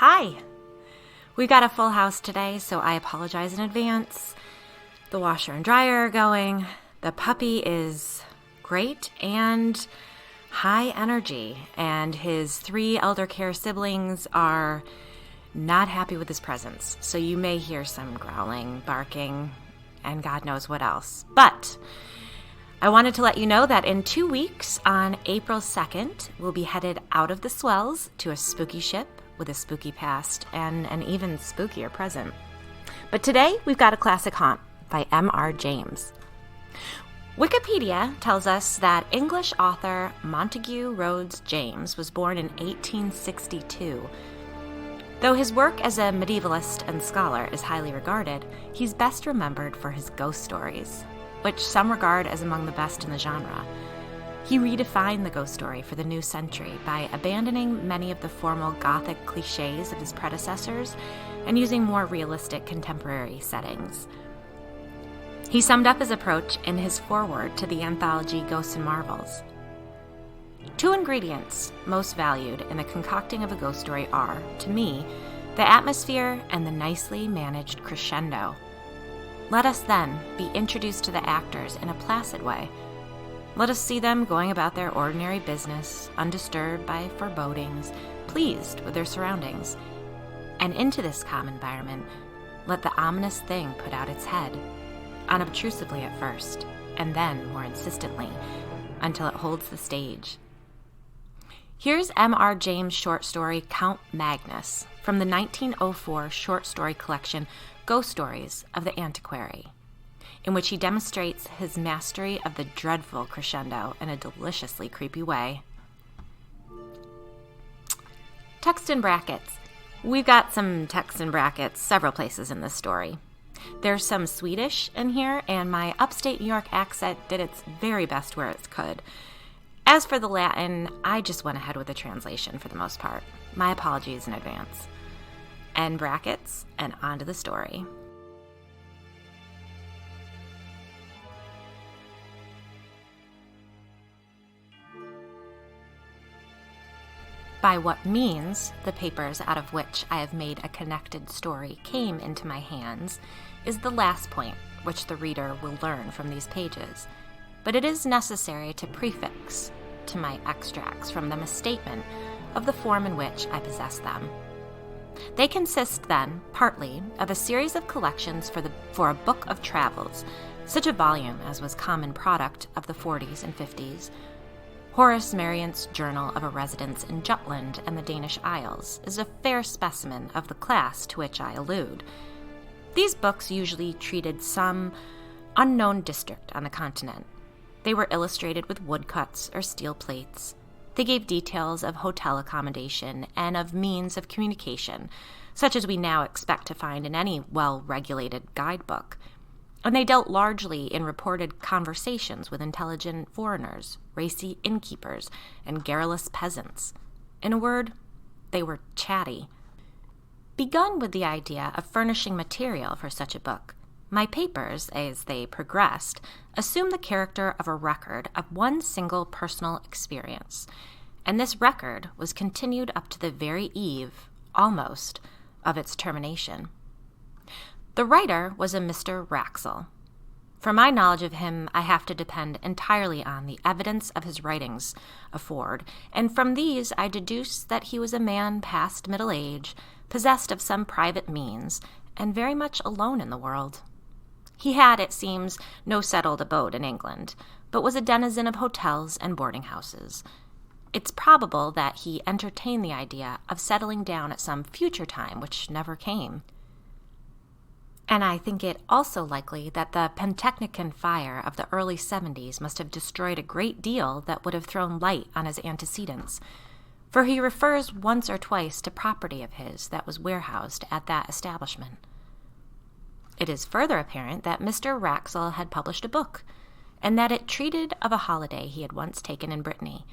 Hi! We got a full house today, so I apologize in advance. The washer and dryer are going. The puppy is great and high energy, and his 3 elder care siblings are not happy with his presence. So you may hear some growling, barking, and God knows what else. But I wanted to let you know that in 2 weeks, on April 2nd, we'll be headed out of the swells to a spooky ship with a spooky past and an even spookier present. But today, we've got a classic haunt by M.R. James. Wikipedia tells us that English author Montague Rhodes James was born in 1862. Though his work as a medievalist and scholar is highly regarded, he's best remembered for his ghost stories, which some regard as among the best in the genre. He redefined the ghost story for the new century by abandoning many of the formal Gothic cliches of his predecessors and using more realistic contemporary settings. He summed up his approach in his foreword to the anthology Ghosts and Marvels. 2 ingredients most valued in the concocting of a ghost story are, to me, the atmosphere and the nicely managed crescendo. Let us then be introduced to the actors in a placid way. Let us see them going about their ordinary business, undisturbed by forebodings, pleased with their surroundings. And into this calm environment, let the ominous thing put out its head, unobtrusively at first, and then more insistently, until it holds the stage. Here's M.R. James' short story Count Magnus from the 1904 short story collection Ghost Stories of the Antiquary, in which he demonstrates his mastery of the dreadful crescendo in a deliciously creepy way. Text in brackets. We've got some text in brackets several places in this story. There's some Swedish in here, and my upstate New York accent did its very best where it could. As for the Latin, I just went ahead with the translation for the most part. My apologies in advance. End brackets, and on to the story. By what means the papers out of which I have made a connected story came into my hands is the last point which the reader will learn from these pages, but it is necessary to prefix to my extracts from them a statement of the form in which I possess them. They consist, then, partly of a series of collections for a book of travels, such a volume as was common product of the 40s and 50s. Horace Marryant's Journal of a Residence in Jutland and the Danish Isles is a fair specimen of the class to which I allude. These books usually treated some unknown district on the continent. They were illustrated with woodcuts or steel plates. They gave details of hotel accommodation and of means of communication, such as we now expect to find in any well-regulated guidebook. And they dealt largely in reported conversations with intelligent foreigners, racy innkeepers, and garrulous peasants. In a word, they were chatty. Begun with the idea of furnishing material for such a book, my papers, as they progressed, assumed the character of a record of one single personal experience, and this record was continued up to the very eve, almost, of its termination. The writer was a Mr. Wraxall. For my knowledge of him, I have to depend entirely on the evidence of his writings afford, and from these I deduce that he was a man past middle age, possessed of some private means, and very much alone in the world. He had, it seems, no settled abode in England, but was a denizen of hotels and boarding houses. It's probable that he entertained the idea of settling down at some future time which never came. And I think it also likely that the Pantechnicon fire of the early 70s must have destroyed a great deal that would have thrown light on his antecedents, for he refers once or twice to property of his that was warehoused at that establishment. It is further apparent that Mr. Wraxall had published a book, and that it treated of a holiday he had once taken in Brittany.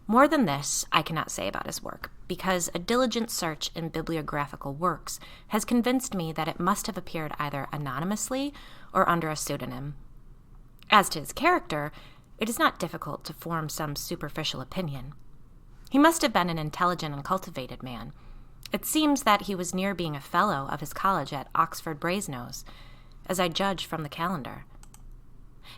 More than this I cannot say about his work, because a diligent search in bibliographical works has convinced me that it must have appeared either anonymously or under a pseudonym. As to his character, it is not difficult to form some superficial opinion. He must have been an intelligent and cultivated man, It seems that he was near being a fellow of his college at Oxford Brasenose, as I judge from the calendar.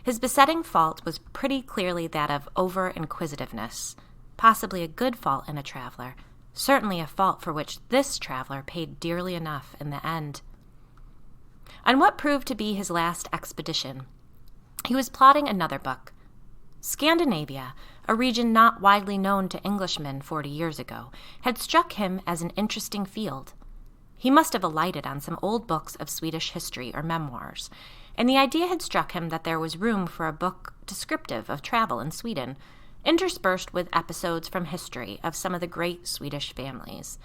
His besetting fault was pretty clearly that of over-inquisitiveness, possibly a good fault in a traveler, certainly a fault for which this traveler paid dearly enough in the end. On what proved to be his last expedition, he was plotting another book. Scandinavia, a region not widely known to Englishmen 40 years ago, had struck him as an interesting field. He must have alighted on some old books of Swedish history or memoirs, and the idea had struck him that there was room for a book descriptive of travel in Sweden, interspersed with episodes from history of some of the great Swedish families.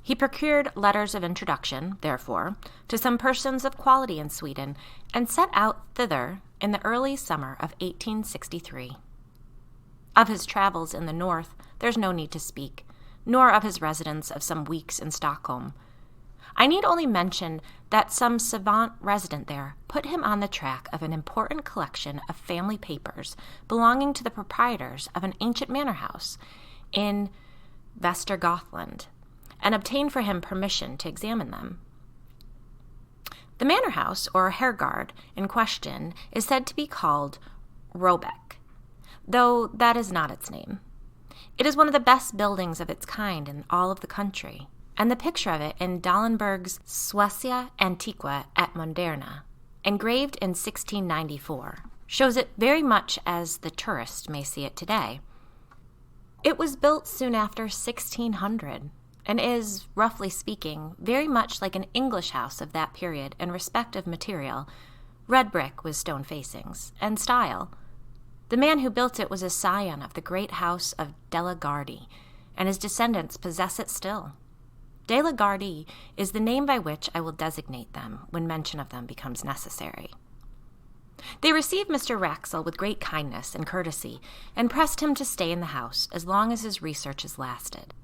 He procured letters of introduction, therefore, to some persons of quality in Sweden, and set out thither in the early summer of 1863. Of his travels in the north, there's no need to speak, nor of his residence of some weeks in Stockholm. I need only mention that some savant resident there put him on the track of an important collection of family papers belonging to the proprietors of an ancient manor house in Västergötland, and obtained for him permission to examine them. The manor house, or herrgård, in question is said to be called Robeck, though that is not its name. It is one of the best buildings of its kind in all of the country, and the picture of it in Dallenberg's Suecia Antiqua et Moderna, engraved in 1694, shows it very much as the tourist may see it today. It was built soon after 1600, and is, roughly speaking, very much like an English house of that period in respect of material, red brick with stone facings, and style. The man who built it was a scion of the great house of De la Gardie, and his descendants possess it still. De la Gardie is the name by which I will designate them when mention of them becomes necessary. They received Mr. Wraxall with great kindness and courtesy, and pressed him to stay in the house as long as his researches lasted.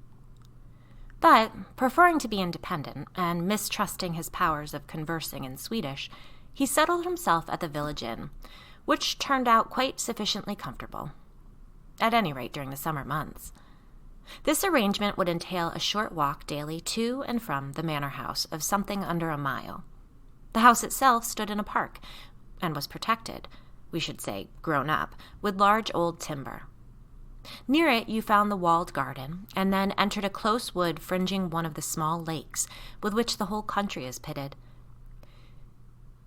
But, preferring to be independent, and mistrusting his powers of conversing in Swedish, he settled himself at the village inn, which turned out quite sufficiently comfortable, at any rate during the summer months. This arrangement would entail a short walk daily to and from the manor house of something under a mile. The house itself stood in a park, and was protected, we should say grown up, with large old timber. Near it you found the walled garden, and then entered a close wood fringing one of the small lakes with which the whole country is pitted.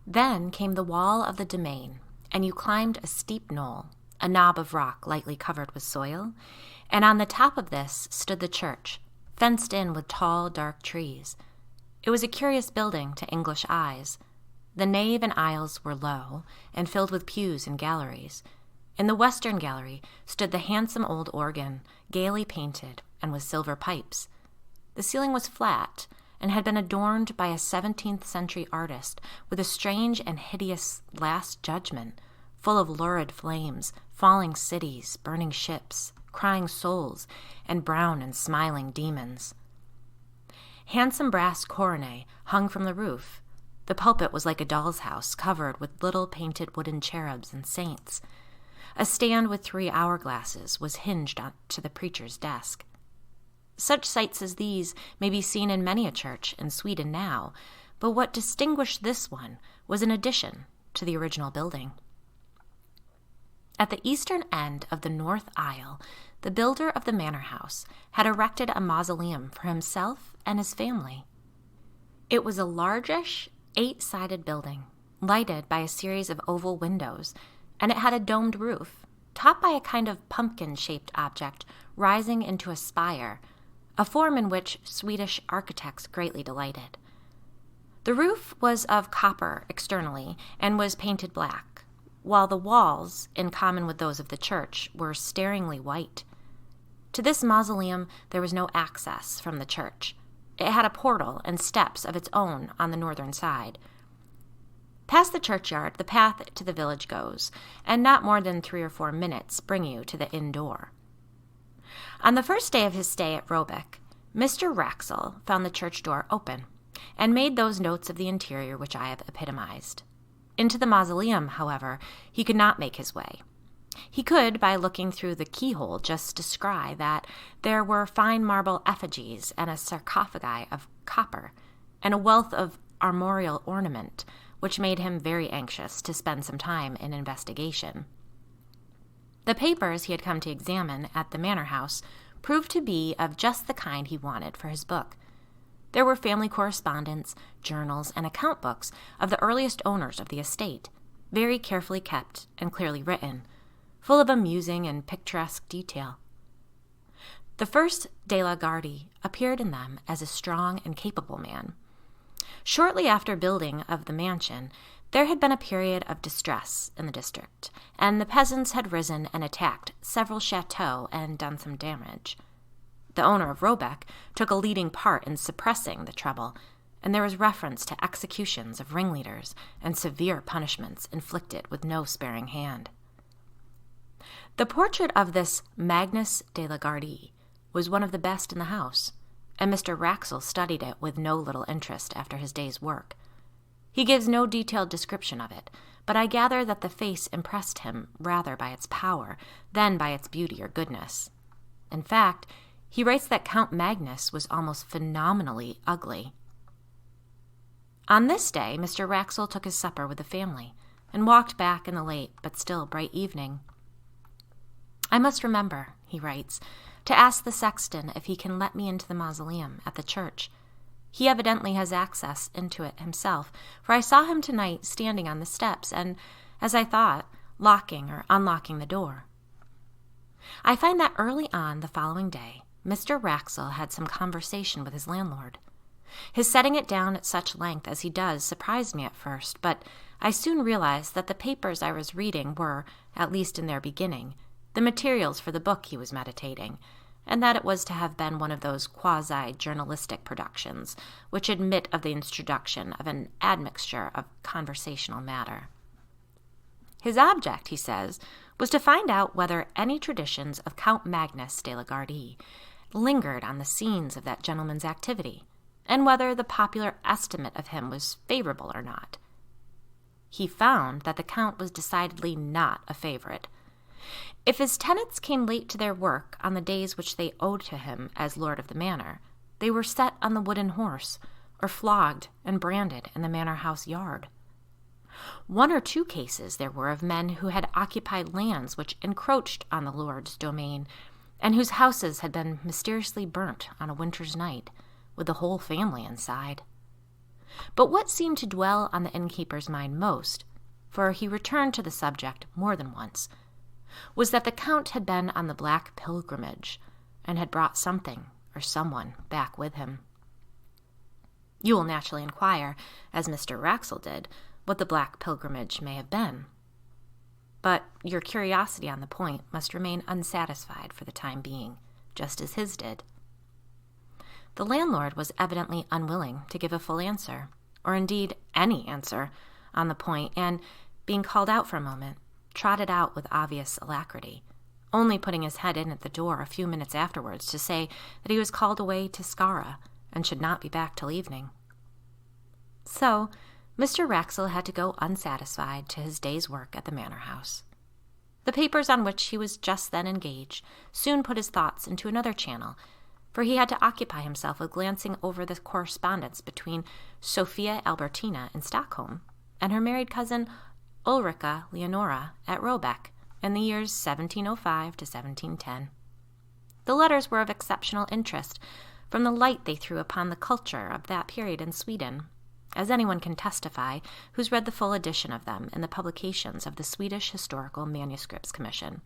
Then came the wall of the domain, and you climbed a steep knoll, a knob of rock lightly covered with soil, and on the top of this stood the church, fenced in with tall, dark trees. It was a curious building to English eyes. The nave and aisles were low, and filled with pews and galleries. In the western gallery stood the handsome old organ, gaily painted and with silver pipes. The ceiling was flat, and had been adorned by a 17th century artist with a strange and hideous Last Judgment, full of lurid flames, falling cities, burning ships, crying souls, and brown and smiling demons. Handsome brass coronae hung from the roof. The pulpit was like a doll's house, covered with little painted wooden cherubs and saints. A stand with 3 hourglasses was hinged to the preacher's desk. Such sights as these may be seen in many a church in Sweden now, but what distinguished this one was an addition to the original building. At the eastern end of the north aisle, the builder of the manor house had erected a mausoleum for himself and his family. It was a largish, 8-sided building, lighted by a series of oval windows, and it had a domed roof, topped by a kind of pumpkin-shaped object rising into a spire, a form in which Swedish architects greatly delighted. The roof was of copper externally and was painted black, while the walls, in common with those of the church, were staringly white. To this mausoleum there was no access from the church. It had a portal and steps of its own on the northern side. Past the churchyard, the path to the village goes, and not more than 3 or 4 minutes bring you to the inn door. On the first day of his stay at Robeck, Mr. Wraxall found the church door open, and made those notes of the interior which I have epitomized. Into the mausoleum, however, he could not make his way. He could, by looking through the keyhole, just descry that there were fine marble effigies and a sarcophagi of copper, and a wealth of armorial ornament, which made him very anxious to spend some time in investigation. The papers he had come to examine at the manor house proved to be of just the kind he wanted for his book. There were family correspondence, journals, and account books of the earliest owners of the estate, very carefully kept and clearly written, full of amusing and picturesque detail. The first de la Gardie appeared in them as a strong and capable man. Shortly after building of the mansion, there had been a period of distress in the district, and the peasants had risen and attacked several chateaux and done some damage. The owner of Robeck took a leading part in suppressing the trouble, and there was reference to executions of ringleaders and severe punishments inflicted with no sparing hand. The portrait of this Magnus de la Gardie was one of the best in the house, and Mr. Wraxall studied it with no little interest after his day's work. He gives no detailed description of it, but I gather that the face impressed him rather by its power than by its beauty or goodness. In fact, he writes that Count Magnus was almost phenomenally ugly. On this day, Mr. Wraxall took his supper with the family and walked back in the late but still bright evening. "I must remember," he writes, "to ask the sexton if he can let me into the mausoleum at the church. He evidently has access into it himself, for I saw him tonight standing on the steps and, as I thought, locking or unlocking the door." I find that early on the following day, Mr. Wraxall had some conversation with his landlord. His setting it down at such length as he does surprised me at first, but I soon realized that the papers I was reading were, at least in their beginning, the materials for the book he was meditating, and that it was to have been one of those quasi-journalistic productions which admit of the introduction of an admixture of conversational matter. His object, he says, was to find out whether any traditions of Count Magnus de la Gardie lingered on the scenes of that gentleman's activity, and whether the popular estimate of him was favorable or not. He found that the Count was decidedly not a favorite. If his tenants came late to their work on the days which they owed to him as lord of the manor, they were set on the wooden horse, or flogged and branded in the manor house yard. One or two cases there were of men who had occupied lands which encroached on the lord's domain, and whose houses had been mysteriously burnt on a winter's night, with the whole family inside. But what seemed to dwell on the innkeeper's mind most, for he returned to the subject more than once, was that the Count had been on the Black Pilgrimage, and had brought something or someone back with him. You will naturally inquire, as Mr. Wraxall did, what the Black Pilgrimage may have been. But your curiosity on the point must remain unsatisfied for the time being, just as his did. The landlord was evidently unwilling to give a full answer, or indeed any answer, on the point, and, being called out for a moment, trotted out with obvious alacrity, only putting his head in at the door a few minutes afterwards to say that he was called away to Skara and should not be back till evening. So Mr. Wraxall had to go unsatisfied to his day's work at the manor house. The papers on which he was just then engaged soon put his thoughts into another channel, for he had to occupy himself with glancing over the correspondence between Sophia Albertina in Stockholm and her married cousin Ulrica Leonora at Robeck in the years 1705 to 1710. The letters were of exceptional interest from the light they threw upon the culture of that period in Sweden, as anyone can testify who's read the full edition of them in the publications of the Swedish Historical Manuscripts Commission.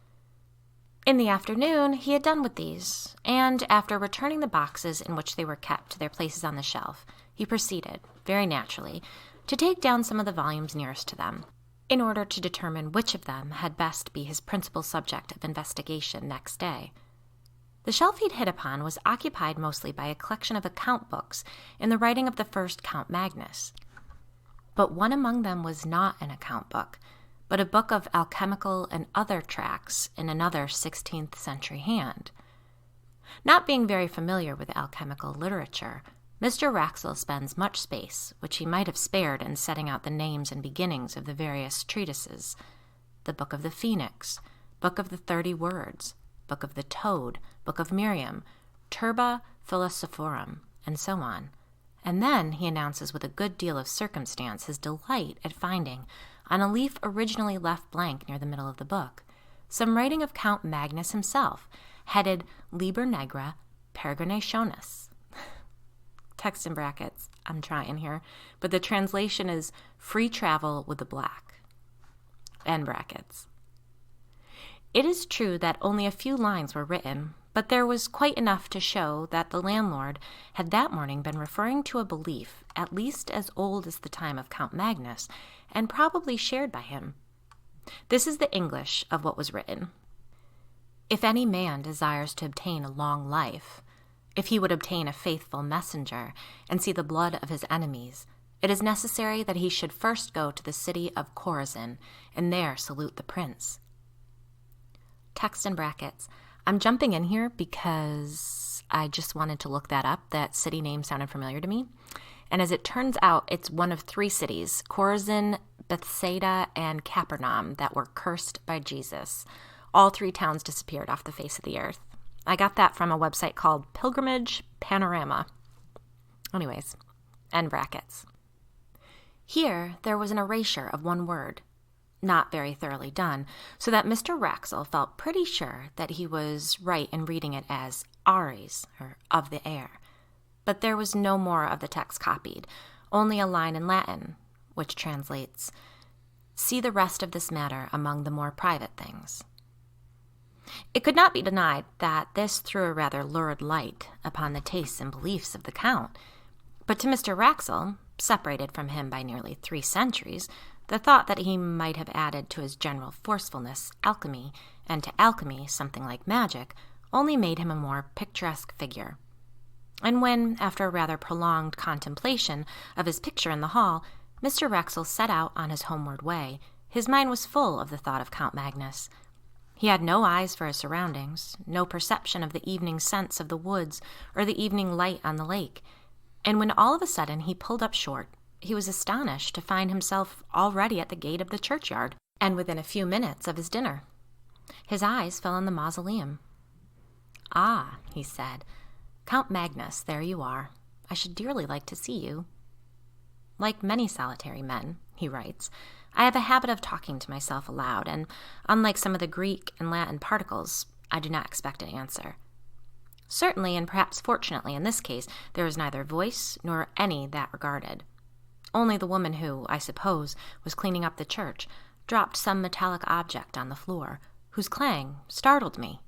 In the afternoon, he had done with these, and after returning the boxes in which they were kept to their places on the shelf, he proceeded, very naturally, to take down some of the volumes nearest to them, in order to determine which of them had best be his principal subject of investigation next day. The shelf he'd hit upon was occupied mostly by a collection of account books in the writing of the first Count Magnus. But one among them was not an account book, but a book of alchemical and other tracts in another 16th century hand. Not being very familiar with alchemical literature, Mr. Wraxall spends much space, which he might have spared in setting out the names and beginnings of the various treatises: the Book of the Phoenix, Book of the 30 Words, Book of the Toad, Book of Miriam, Turba Philosophorum, and so on. And then he announces with a good deal of circumstance his delight at finding, on a leaf originally left blank near the middle of the book, some writing of Count Magnus himself, headed Liber Negra Peregrinationis. Text in brackets, I'm trying here, but the translation is Free Travel with the Black. End brackets. It is true that only a few lines were written, but there was quite enough to show that the landlord had that morning been referring to a belief at least as old as the time of Count Magnus, and probably shared by him. This is the English of what was written. If any man desires to obtain a long life, if he would obtain a faithful messenger and see the blood of his enemies, it is necessary that he should first go to the city of Chorazin and there salute the prince. Text in brackets. I'm jumping in here because I just wanted to look that up. That city name sounded familiar to me. And as it turns out, it's one of 3 cities, Chorazin, Bethsaida, and Capernaum, that were cursed by Jesus. All 3 towns disappeared off the face of the earth. I got that from a website called Pilgrimage Panorama. Anyways, end brackets. Here, there was an erasure of one word, not very thoroughly done, so that Mr. Wraxall felt pretty sure that he was right in reading it as Ares, or of the air. But there was no more of the text copied, only a line in Latin, which translates, "See the rest of this matter among the more private things." It could not be denied that this threw a rather lurid light upon the tastes and beliefs of the Count, but to Mr. Wraxall, separated from him by nearly 3 centuries, the thought that he might have added to his general forcefulness alchemy, and to alchemy something like magic, only made him a more picturesque figure. And when, after a rather prolonged contemplation of his picture in the hall, Mr. Wraxall set out on his homeward way, his mind was full of the thought of Count Magnus. He had no eyes for his surroundings, no perception of the evening scents of the woods or the evening light on the lake, and when all of a sudden he pulled up short, he was astonished to find himself already at the gate of the churchyard, and within a few minutes of his dinner. His eyes fell on the mausoleum. "Ah," he said, "Count Magnus, there you are. I should dearly like to see you." Like many solitary men, he writes, I have a habit of talking to myself aloud, and unlike some of the Greek and Latin particles, I do not expect an answer. Certainly, and perhaps fortunately in this case, there was neither voice nor any that regarded. Only the woman who, I suppose, was cleaning up the church, dropped some metallic object on the floor, whose clang startled me.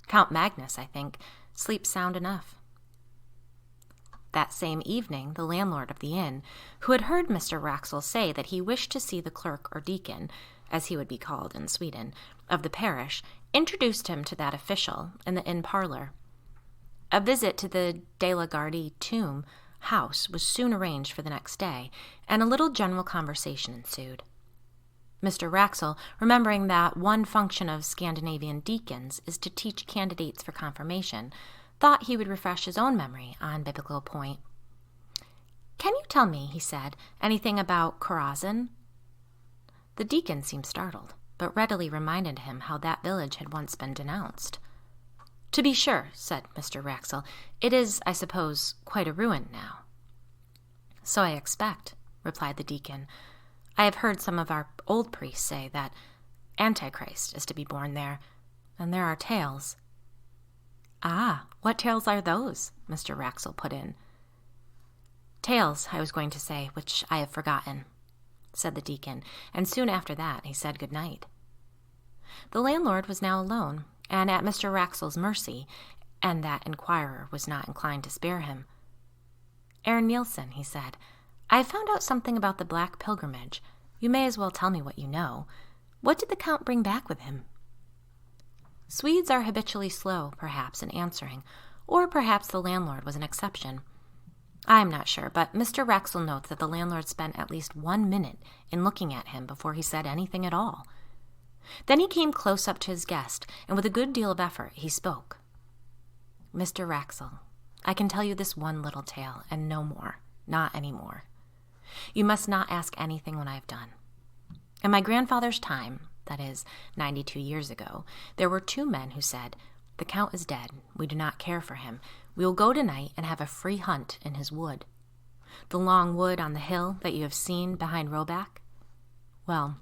Count Magnus, I think, sleeps sound enough. That same evening, the landlord of the inn, who had heard Mr. Wraxall say that he wished to see the clerk or deacon, as he would be called in Sweden, of the parish, introduced him to that official in the inn parlor. A visit to the De la Gardie tomb house was soon arranged for the next day, and a little general conversation ensued. Mr. Wraxall, remembering that one function of Scandinavian deacons is to teach candidates for confirmation, thought he would refresh his own memory on biblical point. "Can you tell me," he said, "anything about Chorazin?" The deacon seemed startled, but readily reminded him how that village had once been denounced. "To be sure," said Mr. Wraxall, "it is, I suppose, quite a ruin now." "So I expect," replied the deacon. "I have heard some of our old priests say that Antichrist is to be born there, and there are tales." "Ah, what tales are those?" Mr. Wraxall put in. "Tales, I was going to say, which I have forgotten," said the deacon, and soon after that he said good night. The landlord was now alone, and at Mr. Wraxall's mercy, and that inquirer was not inclined to spare him. "Aaron Nielsen," he said, "I have found out something about the Black Pilgrimage. You may as well tell me what you know. What did the Count bring back with him?" Swedes are habitually slow, perhaps, in answering, or perhaps the landlord was an exception. I am not sure, but Mr. Wraxall notes that the landlord spent at least 1 minute in looking at him before he said anything at all. Then he came close up to his guest, and with a good deal of effort he spoke. "Mr. Wraxall, I can tell you this one little tale, and no more, not any more. You must not ask anything when I have done. In my grandfather's time, that is, 92 years ago, there were 2 men who said, "The Count is dead. We do not care for him. We will go tonight and have a free hunt in his wood. The long wood on the hill that you have seen behind Roback?" Well,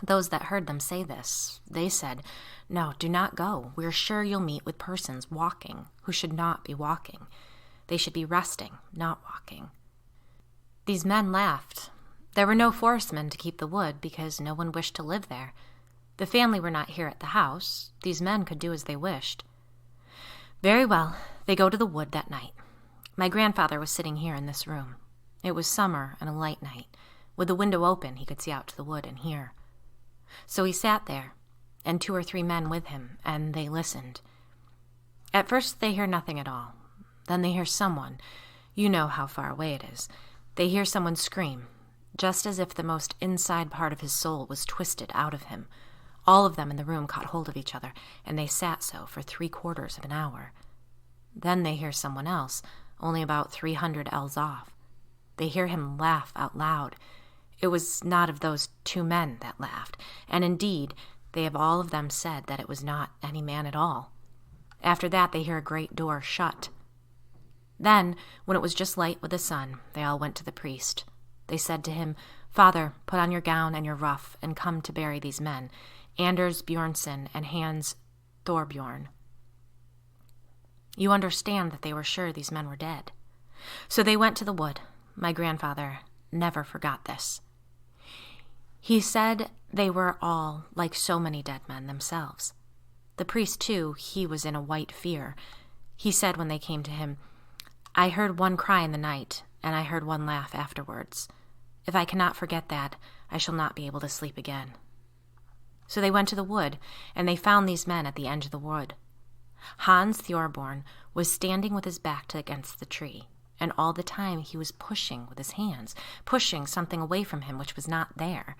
those that heard them say this, they said, "No, do not go. We are sure you'll meet with persons walking who should not be walking. They should be resting, not walking." These men laughed. There were no forestmen to keep the wood because no one wished to live there. The family were not here at the house. These men could do as they wished. Very well, they go to the wood that night. My grandfather was sitting here in this room. It was summer and a light night. With the window open, he could see out to the wood and hear. So he sat there, and 2 or 3 men with him, and they listened. At first they hear nothing at all. Then they hear someone. You know how far away it is. They hear someone scream, just as if the most inside part of his soul was twisted out of him. All of them in the room caught hold of each other, and they sat so for 3/4 of an hour. Then they hear someone else, only about 300 ells off. They hear him laugh out loud. It was not of those 2 men that laughed, and indeed, they have all of them said that it was not any man at all. After that, they hear a great door shut. Then, when it was just light with the sun, they all went to the priest. They said to him, "Father, put on your gown and your ruff, and come to bury these men, Anders Bjornson and Hans Thorbjorn." You understand that they were sure these men were dead. So they went to the wood. My grandfather never forgot this. He said they were all like so many dead men themselves. The priest, too, he was in a white fear. He said when they came to him, "I heard one cry in the night, and I heard one laugh afterwards. If I cannot forget that, I shall not be able to sleep again." So they went to the wood, and they found these men at the edge of the wood. Hans Thorbjorn was standing with his back against the tree, and all the time he was pushing with his hands, pushing something away from him which was not there.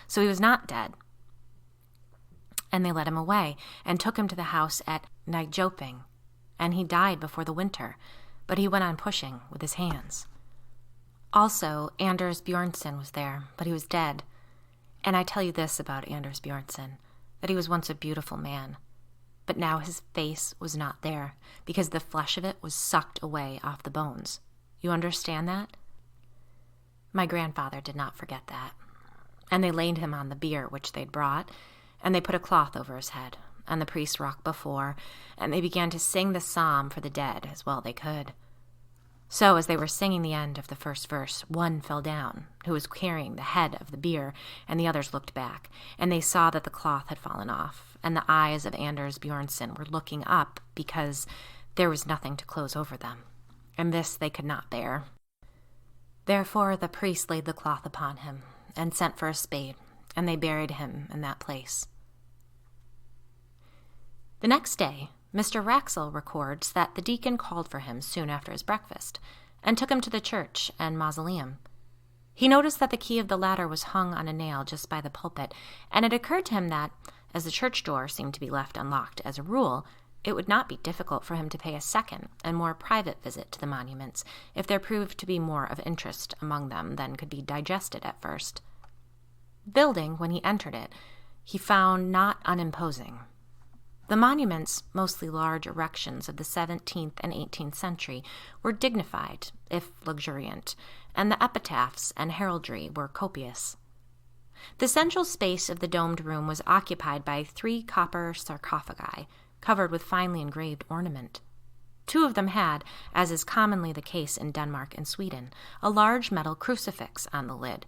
So he was not dead. And they led him away, and took him to the house at Nijoping, and he died before the winter, but he went on pushing with his hands. Also, Anders Bjornson was there, but he was dead. And I tell you this about Anders Bjornson, that he was once a beautiful man. But now his face was not there, because the flesh of it was sucked away off the bones. You understand that? My grandfather did not forget that. And they laid him on the bier which they'd brought, and they put a cloth over his head, and the priest rocked before, and they began to sing the psalm for the dead as well they could. So as they were singing the end of the first verse, one fell down, who was carrying the head of the bier, and the others looked back, and they saw that the cloth had fallen off, and the eyes of Anders Bjornson were looking up because there was nothing to close over them, and this they could not bear. Therefore the priest laid the cloth upon him, and sent for a spade, and they buried him in that place. The next day, Mr. Raxel records that the deacon called for him soon after his breakfast, and took him to the church and mausoleum. He noticed that the key of the latter was hung on a nail just by the pulpit, and it occurred to him that, as the church door seemed to be left unlocked as a rule, it would not be difficult for him to pay a second and more private visit to the monuments if there proved to be more of interest among them than could be digested at first. The building, when he entered it, he found not unimposing. The monuments, mostly large erections of the 17th and 18th century, were dignified, if luxuriant, and the epitaphs and heraldry were copious. The central space of the domed room was occupied by 3 copper sarcophagi, covered with finely engraved ornament. 2 of them had, as is commonly the case in Denmark and Sweden, a large metal crucifix on the lid.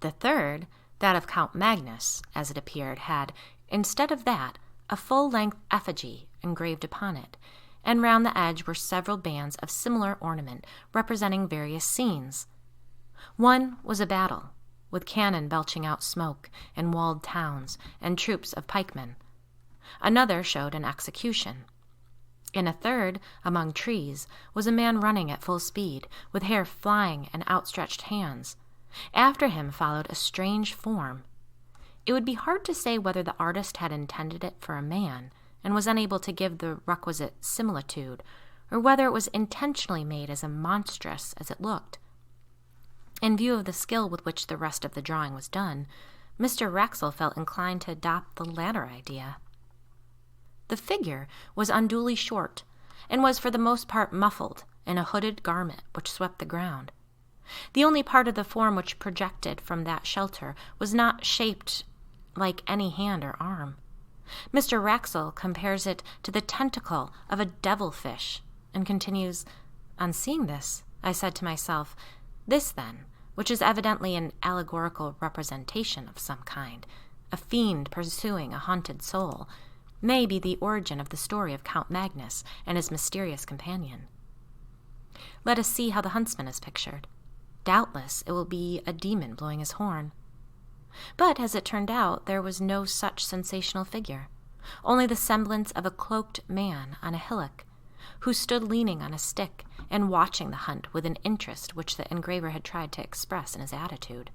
The third, that of Count Magnus, as it appeared, had, instead of that, a full-length effigy engraved upon it, and round the edge were several bands of similar ornament representing various scenes. One was a battle, with cannon belching out smoke, and walled towns, and troops of pikemen. Another showed an execution. In a third, among trees, was a man running at full speed, with hair flying and outstretched hands. After him followed a strange form. It would be hard to say whether the artist had intended it for a man and was unable to give the requisite similitude, or whether it was intentionally made as monstrous as it looked. In view of the skill with which the rest of the drawing was done, Mr. Wraxall felt inclined to adopt the latter idea. The figure was unduly short, and was for the most part muffled in a hooded garment which swept the ground. The only part of the form which projected from that shelter was not shaped like any hand or arm. Mr. Wraxall compares it to the tentacle of a devilfish, and continues, "On seeing this, I said to myself, this then, which is evidently an allegorical representation of some kind, a fiend pursuing a haunted soul, may be the origin of the story of Count Magnus and his mysterious companion. Let us see how the huntsman is pictured. Doubtless it will be a demon blowing his horn." But, as it turned out, there was no such sensational figure, only the semblance of a cloaked man on a hillock, who stood leaning on a stick and watching the hunt with an interest which the engraver had tried to express in his attitude.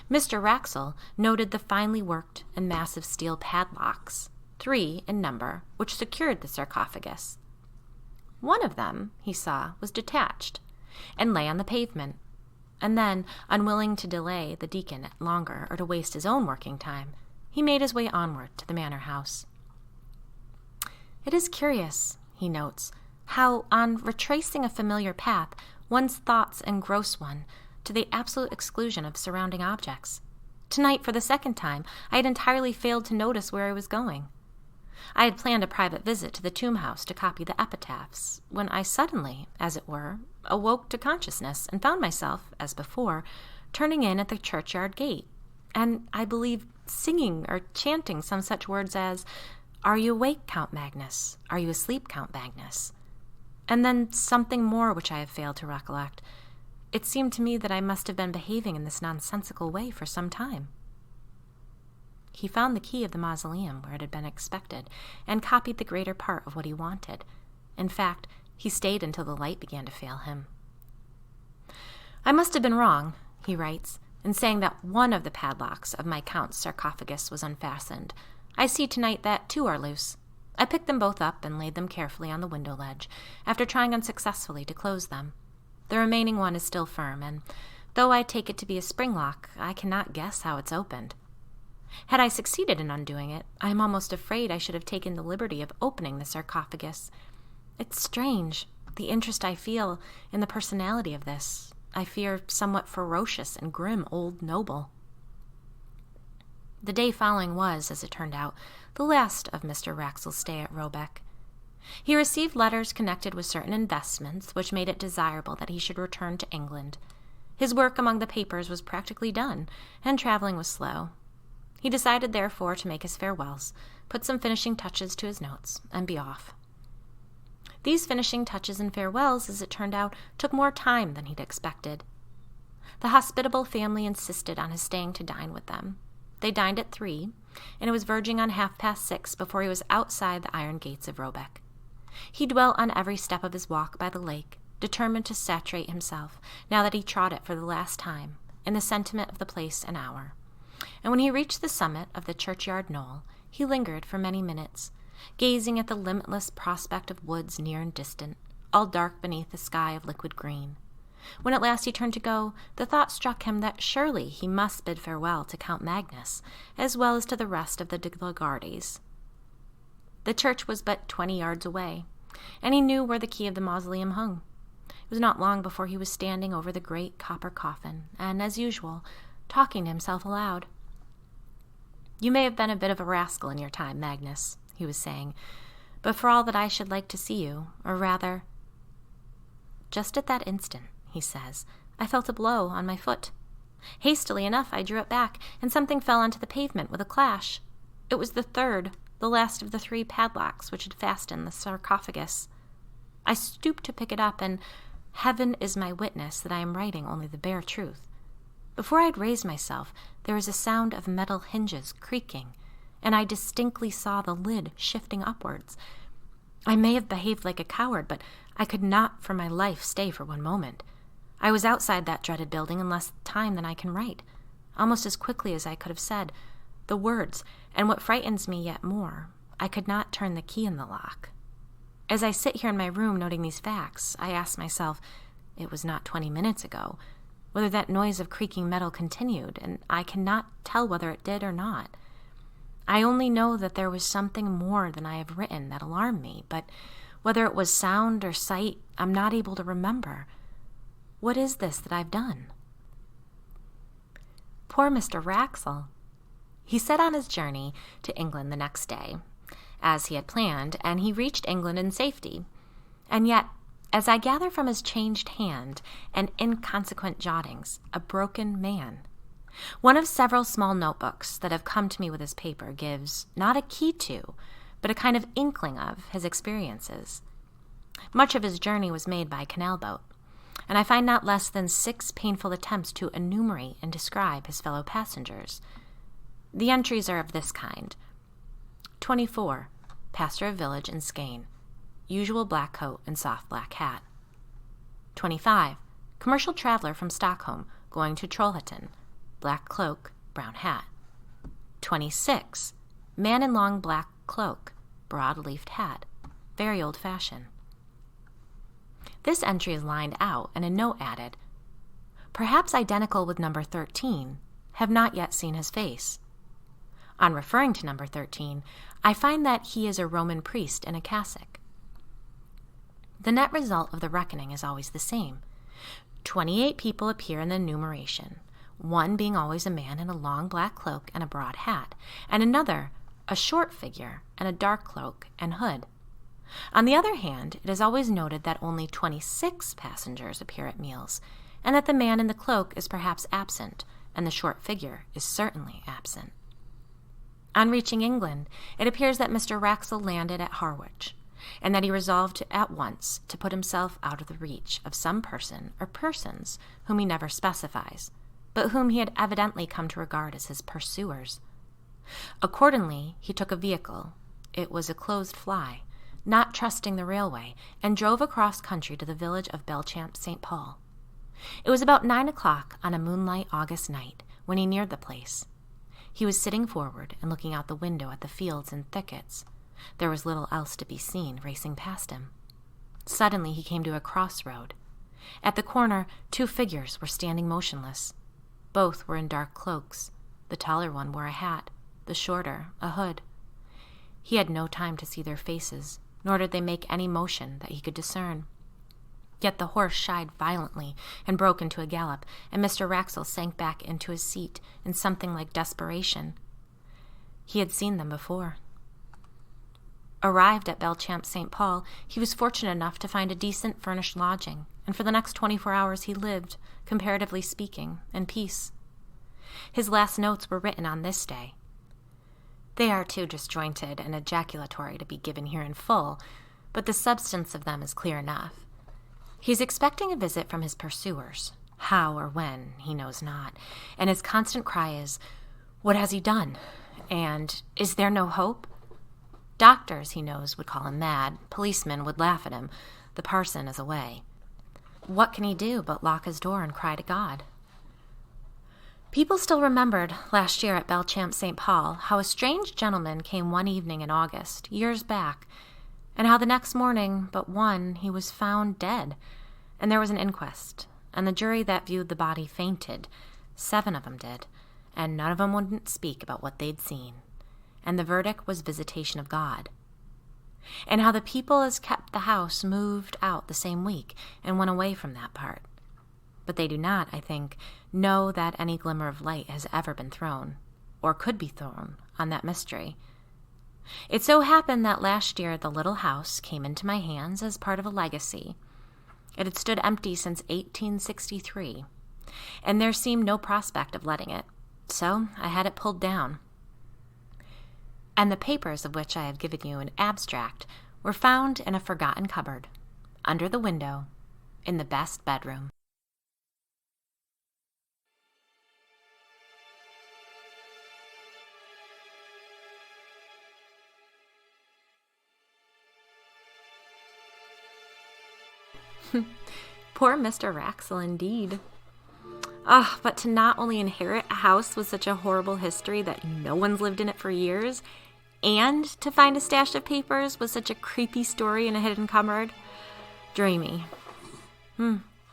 Mr. Wraxall noted the finely worked and massive steel padlocks, 3 in number, which secured the sarcophagus. One of them, he saw, was detached, and lay on the pavement, and then, unwilling to delay the deacon longer or to waste his own working time, he made his way onward to the manor house. It is curious, he notes, how, on retracing a familiar path, one's thoughts engross one to the absolute exclusion of surrounding objects. Tonight, for the second time, I had entirely failed to notice where I was going. I had planned a private visit to the tomb house to copy the epitaphs, when I suddenly, as it were, awoke to consciousness and found myself, as before, turning in at the churchyard gate, and, I believe, singing or chanting some such words as, "Are you awake, Count Magnus? Are you asleep, Count Magnus?" And then something more which I have failed to recollect. It seemed to me that I must have been behaving in this nonsensical way for some time. He found the key of the mausoleum where it had been expected, and copied the greater part of what he wanted. In fact, he stayed until the light began to fail him. "I must have been wrong," he writes, "in saying that one of the padlocks of my count's sarcophagus was unfastened. I see tonight that 2 are loose. I picked them both up and laid them carefully on the window ledge, after trying unsuccessfully to close them. The remaining one is still firm, and though I take it to be a spring lock, I cannot guess how it's opened. Had I succeeded in undoing it, I am almost afraid I should have taken the liberty of opening the sarcophagus. It's strange, the interest I feel in the personality of this, I fear, somewhat ferocious and grim old noble." The day following was, as it turned out, the last of Mr. Wraxall's stay at Roebeck. He received letters connected with certain investments which made it desirable that he should return to England. His work among the papers was practically done, and traveling was slow. He decided, therefore, to make his farewells, put some finishing touches to his notes, and be off. These finishing touches and farewells, as it turned out, took more time than he'd expected. The hospitable family insisted on his staying to dine with them. They dined at 3, and it was verging on 6:30 before he was outside the iron gates of Roebeck. He dwelt on every step of his walk by the lake, determined to saturate himself, now that he trod it for the last time, in the sentiment of the place and hour. And when he reached the summit of the churchyard knoll, he lingered for many minutes, gazing at the limitless prospect of woods near and distant, all dark beneath a sky of liquid green. When at last he turned to go, the thought struck him that surely he must bid farewell to Count Magnus, as well as to the rest of the de Lagardis. The church was but 20 yards away, and he knew where the key of the mausoleum hung. It was not long before he was standing over the great copper coffin, and, as usual, talking to himself aloud. "You may have been a bit of a rascal in your time, Magnus," he was saying, "but for all that I should like to see you, or rather—" Just at that instant, he says, I felt a blow on my foot. Hastily enough, I drew it back, and something fell onto the pavement with a clash. It was the last of the 3 padlocks which had fastened the sarcophagus. I stooped to pick it up, and heaven is my witness that I am writing only the bare truth. Before I had raised myself, there was a sound of metal hinges creaking, and I distinctly saw the lid shifting upwards. I may have behaved like a coward, but I could not for my life stay for 1 moment. I was outside that dreaded building in less time than I can write, almost as quickly as I could have said the words, and what frightens me yet more, I could not turn the key in the lock. As I sit here in my room noting these facts, I ask myself, it was not 20 minutes ago. whether that noise of creaking metal continued, and I cannot tell whether it did or not. I only know that there was something more than I have written that alarmed me, but whether it was sound or sight, I'm not able to remember. What is this that I've done? Poor Mr. Wraxall. He set on his journey to England the next day, as he had planned, and he reached England in safety. And yet, as I gather from his changed hand and inconsequent jottings, a broken man. One of several small notebooks that have come to me with his paper gives not a key to, but a kind of inkling of his experiences. Much of his journey was made by canal boat, and I find not less than 6 painful attempts to enumerate and describe his fellow passengers. The entries are of this kind. 24. Pastor of village in Skane. Usual black coat and soft black hat. 25. Commercial traveler from Stockholm, going to Trollhättan. Black cloak, brown hat. 26. Man in long black cloak, broad-leafed hat. Very old-fashioned. This entry is lined out and a note added. Perhaps identical with number 13, have not yet seen his face. On referring to number 13, I find that he is a Roman priest in a cassock. The net result of the reckoning is always the same. 28 people appear in the enumeration, one being always a man in a long black cloak and a broad hat, and another a short figure and a dark cloak and hood. On the other hand, it is always noted that only 26 passengers appear at meals, and that the man in the cloak is perhaps absent, and the short figure is certainly absent. On reaching England, it appears that Mr. Wraxall landed at Harwich, and that he resolved at once to put himself out of the reach of some person or persons whom he never specifies, but whom he had evidently come to regard as his pursuers. Accordingly, he took a vehicle. It was a closed fly, not trusting the railway, and drove across country to the village of Belchamp St. Paul. It was about 9 o'clock on a moonlight August night when he neared the place. He was sitting forward and looking out the window at the fields and thickets. There was little else to be seen racing past him. Suddenly he came to a crossroad. At the corner, 2 figures were standing motionless. Both were in dark cloaks. The taller one wore a hat, the shorter a hood. He had no time to see their faces, nor did they make any motion that he could discern. Yet the horse shied violently and broke into a gallop, and Mr. Wraxall sank back into his seat in something like desperation. He had seen them before. Arrived at Belchamp St. Paul, he was fortunate enough to find a decent furnished lodging, and for the next 24 hours he lived, comparatively speaking, in peace. His last notes were written on this day. They are too disjointed and ejaculatory to be given here in full, but the substance of them is clear enough. He is expecting a visit from his pursuers. How or when, he knows not, and his constant cry is, "What has he done?" and "Is there no hope?" Doctors, he knows, would call him mad. Policemen would laugh at him. The parson is away. What can he do but lock his door and cry to God? People still remembered last year at Belchamp St. Paul how a strange gentleman came one evening in August, years back, and how the next morning but one he was found dead, and there was an inquest, and the jury that viewed the body fainted. 7 of them did, and none of them wouldn't speak about what they'd seen, and the verdict was visitation of God. And how the people as kept the house moved out the same week and went away from that part. But they do not, I think, know that any glimmer of light has ever been thrown, or could be thrown, on that mystery. It so happened that last year the little house came into my hands as part of a legacy. It had stood empty since 1863, and there seemed no prospect of letting it, so I had it pulled down. And the papers of which I have given you an abstract were found in a forgotten cupboard, under the window, in the best bedroom. Poor Mr. Wraxall, indeed. But to not only inherit a house with such a horrible history that no one's lived in it for years, and to find a stash of papers with such a creepy story in a hidden cupboard. Dreamy.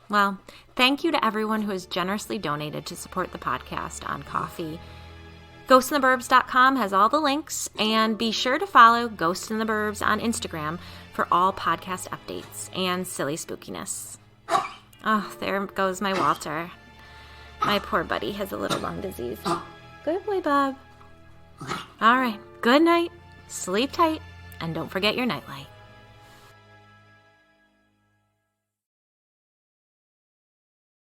Well, thank you to everyone who has generously donated to support the podcast on Ko-fi. GhostinTheBurbs.com has all the links, and be sure to follow Ghost in the Burbs on Instagram for all podcast updates and silly spookiness. Oh, there goes my Walter. My poor buddy has a little lung disease. Good boy, Bob. All right, good night, sleep tight, and don't forget your nightlight.